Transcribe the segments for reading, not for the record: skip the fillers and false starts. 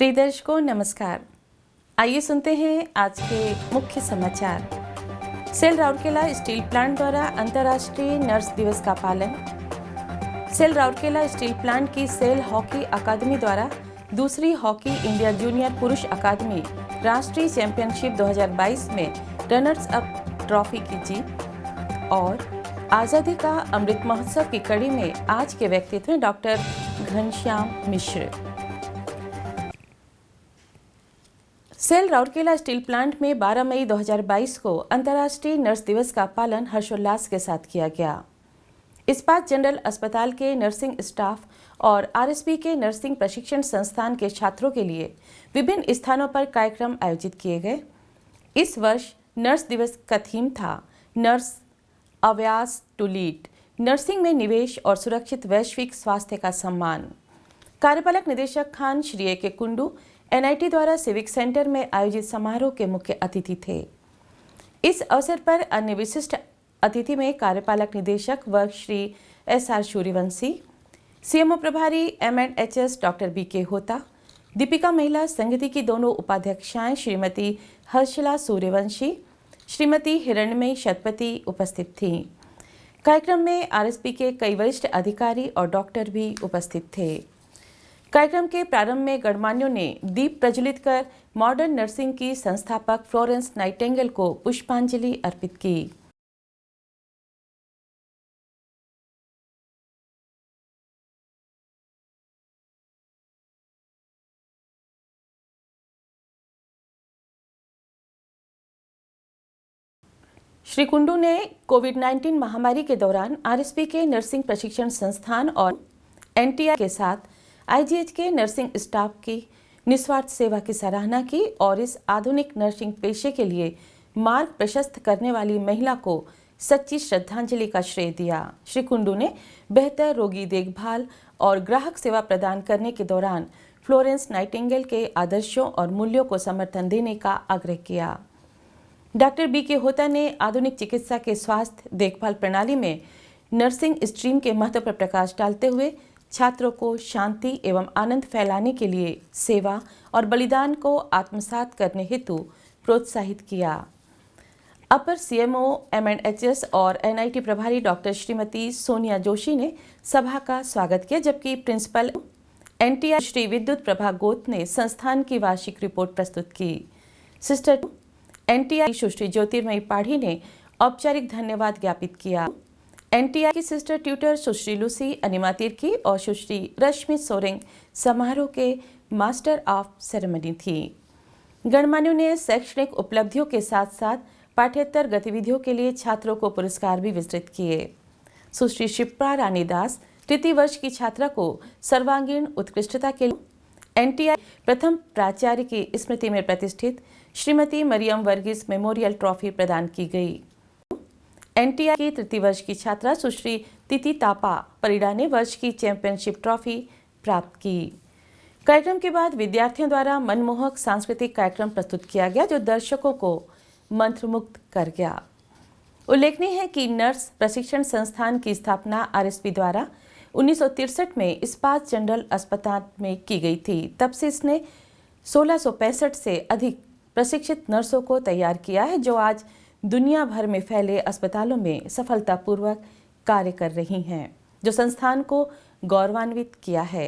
प्रिय दर्शकों नमस्कार। आइए सुनते हैं आज के मुख्य समाचार। सेल राउरकेला स्टील प्लांट द्वारा अंतर्राष्ट्रीय नर्स दिवस का पालन। सेल राउरकेला स्टील प्लांट की सेल हॉकी अकादमी द्वारा दूसरी हॉकी इंडिया जूनियर पुरुष अकादमी राष्ट्रीय चैंपियनशिप 2022 में रनर्स अप ट्रॉफी की जीत। और आज़ादी का अमृत महोत्सव की कड़ी में आज के व्यक्तित्व हैं डॉक्टर घनश्याम मिश्र। सेल राउरकेला स्टील प्लांट में 12 मई 2022 को अंतर्राष्ट्रीय नर्स दिवस का पालन हर्षोल्लास के साथ किया गया। इस्पात जनरल अस्पताल के नर्सिंग स्टाफ और आरएसपी के नर्सिंग प्रशिक्षण संस्थान के छात्रों के लिए विभिन्न स्थानों पर कार्यक्रम आयोजित किए गए। इस वर्ष नर्स दिवस का थीम था नर्स अव्यास टू लीड, नर्सिंग में निवेश और सुरक्षित वैश्विक स्वास्थ्य का सम्मान। कार्यपालक निदेशक खान श्री ए के कुंडू एनआईटी द्वारा सिविक सेंटर में आयोजित समारोह के मुख्य अतिथि थे। इस अवसर पर अन्य विशिष्ट अतिथि में कार्यपालक निदेशक वर्ग श्री एसआर सूर्यवंशी, सीएमओ प्रभारी एमएनएचएस डॉक्टर बीके होता, दीपिका महिला संगति की दोनों उपाध्यक्षाएं श्रीमती हर्षला सूर्यवंशी, श्रीमती हिरण्मयी शतपथी उपस्थित थीं। कार्यक्रम में आरएसपी के कई वरिष्ठ अधिकारी और डॉक्टर भी उपस्थित थे। कार्यक्रम के प्रारंभ में गणमान्यों ने दीप प्रज्वलित कर मॉडर्न नर्सिंग की संस्थापक फ्लोरेंस नाइटिंगेल को पुष्पांजलि अर्पित की। श्री कुंडू ने कोविड-19 महामारी के दौरान आरएसपी के नर्सिंग प्रशिक्षण संस्थान और एनटीआई के साथ आईजीएच के नर्सिंग स्टाफ की निस्वार्थ सेवा की सराहना की और इस आधुनिक नर्सिंग पेशे के लिए मार्ग प्रशस्त करने वाली महिला को सच्ची श्रद्धांजलि का श्रेय दिया। श्री कुंडू ने बेहतर रोगी देखभाल और ग्राहक सेवा प्रदान करने के दौरान फ्लोरेंस नाइटिंगेल के आदर्शों और मूल्यों को समर्थन देने का आग्रह किया। डॉक्टर बीके होता ने आधुनिक चिकित्सा के स्वास्थ्य देखभाल प्रणाली में नर्सिंग स्ट्रीम के महत्व पर प्रकाश डालते हुए छात्रों को शांति एवं आनंद फैलाने के लिए सेवा और बलिदान को आत्मसात करने हेतु प्रोत्साहित किया। अपर सीएमओ एमएनएचएस और एनआईटी प्रभारी डॉक्टर श्रीमती सोनिया जोशी ने सभा का स्वागत किया, जबकि प्रिंसिपल एनटीआई श्री विद्युत प्रभा गोत ने संस्थान की वार्षिक रिपोर्ट प्रस्तुत की। सिस्टर एनटीआई सुश्री ज्योतिर्मयी पाढ़ी ने औपचारिक धन्यवाद ज्ञापित किया। एनटीआई की सिस्टर ट्यूटर सुश्री लूसी अनिमा तिर्की और सुश्री रश्मि सोरेंग समारोह के मास्टर ऑफ सेरेमनी थी। गणमान्यों ने शैक्षणिक उपलब्धियों के साथ साथ पाठ्येतर गतिविधियों के लिए छात्रों को पुरस्कार भी वितरित किए। सुश्री शिप्रा रानी दास तृतीय वर्ष की छात्रा को सर्वांगीण उत्कृष्टता के लिए एनटीआई प्रथम प्राचार्य की स्मृति में प्रतिष्ठित श्रीमती मरियम वर्गीस मेमोरियल ट्रॉफी प्रदान की गई। एनटीआई की तृतीय वर्ष की छात्रा सुश्री तिथि तापा परिडा ने वर्ष की चैंपियनशिप ट्रॉफी प्राप्त की। कार्यक्रम के बाद विद्यार्थियों द्वारा मनमोहक सांस्कृतिक कार्यक्रम प्रस्तुत किया गया, जो दर्शकों को मंत्रमुग्ध कर गया। उल्लेखनीय है कि नर्स प्रशिक्षण संस्थान की स्थापना आरएसपी द्वारा 1963 में इस्पात जनरल अस्पताल में की गई थी। तब से इसने 1665 से अधिक प्रशिक्षित नर्सों को तैयार किया है, जो आज दुनिया भर में फैले अस्पतालों में सफलतापूर्वक कार्य कर रही हैं, जो संस्थान को गौरवान्वित किया है।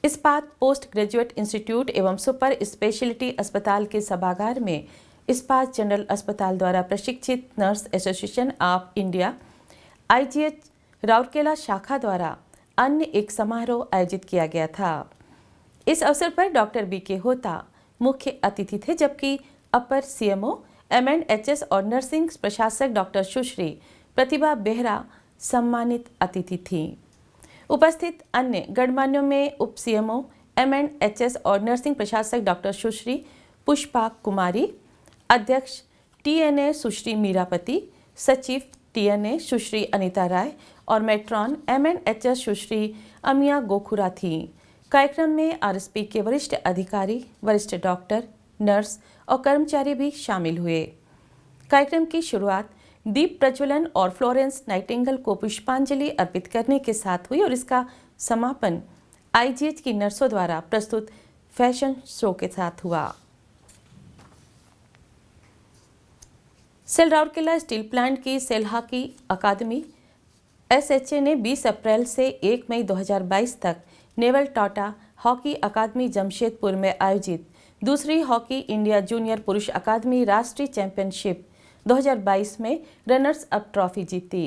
इस्पात पोस्ट ग्रेजुएट इंस्टीट्यूट एवं सुपर स्पेशलिटी अस्पताल के सभागार में इस्पात जनरल अस्पताल द्वारा प्रशिक्षित nurse association of India IGH Rourkela शाखा द्वारा अन्य एक समारोह आयोजित किया गया था। इस अवसर पर डॉक्टर बीके होता मुख्य अतिथि थे, जबकि अपर सीएमओ एमएनएचएस और नर्सिंग प्रशासक डॉक्टर सुश्री प्रतिभा बेहरा सम्मानित अतिथि थीं। उपस्थित अन्य गणमान्यों में उप सीएमओ एमएनएचएस और नर्सिंग प्रशासक डॉक्टर सुश्री पुष्पा कुमारी, अध्यक्ष टीएनए सुश्री मीरापति, सचिव टीएनए सुश्री अनिता राय और मेट्रॉन एमएनएचएस सुश्री अमिया गोखुरा थीं। कार्यक्रम में आरएसपी के वरिष्ठ अधिकारी, वरिष्ठ डॉक्टर, नर्स और कर्मचारी भी शामिल हुए। कार्यक्रम की शुरुआत दीप प्रज्वलन और फ्लोरेंस नाइटिंगेल को पुष्पांजलि अर्पित करने के साथ हुई और इसका समापन आईजीएच की नर्सों द्वारा प्रस्तुत फैशन शो के साथ हुआ। सेल राउरकेला स्टील प्लांट की सेल हॉकी अकादमी SHA ने 20 अप्रैल से 1 मई 2022 तक नेवल टाटा हॉकी अकादमी जमशेदपुर में आयोजित दूसरी हॉकी इंडिया जूनियर पुरुष अकादमी राष्ट्रीय चैंपियनशिप 2022 में रनर्स अप ट्रॉफी जीती।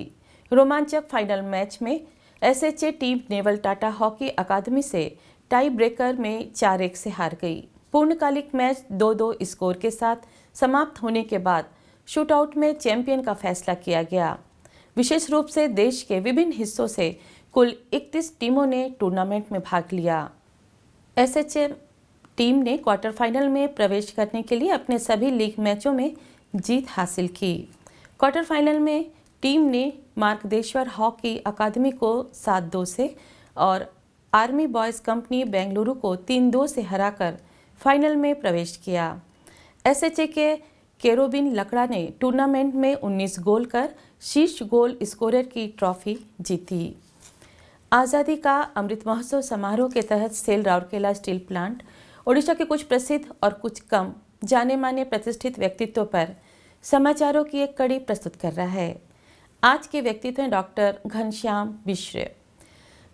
रोमांचक फाइनल मैच में SHA team Naval Tata hockey academy से टाई ब्रेकर में 4-1 से हार गई। पूर्णकालिक मैच 2-2 स्कोर के साथ समाप्त होने के बाद शूटआउट में चैंपियन का फैसला किया गया। विशेष रूप से देश के विभिन्न हिस्सों से कुल 31 टीमों ने टूर्नामेंट में भाग लिया। SHA टीम ने क्वार्टर फाइनल में प्रवेश करने के लिए अपने सभी लीग मैचों में जीत हासिल की। क्वार्टर फाइनल में टीम ने मार्कदेश्वर हॉकी अकादमी को 7-2 से और आर्मी बॉयज़ कंपनी बेंगलुरु को 3-2 से हराकर फाइनल में प्रवेश किया। SHA के केरोबिन लकड़ा ने टूर्नामेंट में 19 गोल कर शीर्ष गोल स्कोरर की ट्रॉफी जीती। आज़ादी का अमृत महोत्सव समारोह के तहत सेल राउरकेला स्टील प्लांट ओडिशा के कुछ प्रसिद्ध और कुछ कम जाने माने प्रतिष्ठित व्यक्तित्व पर समाचारों की एक कड़ी प्रस्तुत कर रहा है। आज के व्यक्तित्व हैं डॉक्टर घनश्याम मिश्र।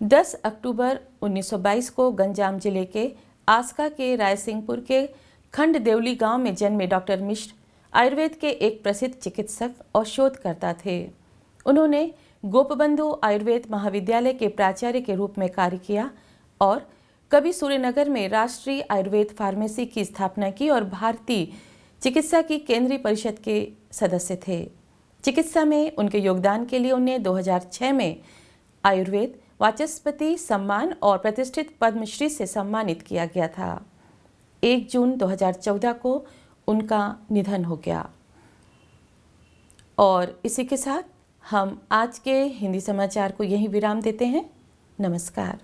10 अक्टूबर 1922 को गंजाम जिले के आस्का के रायसिंहपुर के खंड देवली गांव में जन्मे डॉक्टर मिश्र आयुर्वेद के एक प्रसिद्ध चिकित्सक और शोधकर्ता थे। उन्होंने गोपबंधु आयुर्वेद महाविद्यालय के प्राचार्य के रूप में कार्य किया और कभी सूर्यनगर में राष्ट्रीय आयुर्वेद फार्मेसी की स्थापना की और भारतीय चिकित्सा की केंद्रीय परिषद के सदस्य थे। चिकित्सा में उनके योगदान के लिए उन्हें 2006 में आयुर्वेद वाचस्पति सम्मान और प्रतिष्ठित पद्मश्री से सम्मानित किया गया था। 1 जून 2014 को उनका निधन हो गया। और इसी के साथ हम आज के हिंदी समाचार को यहीं विराम देते हैं। नमस्कार।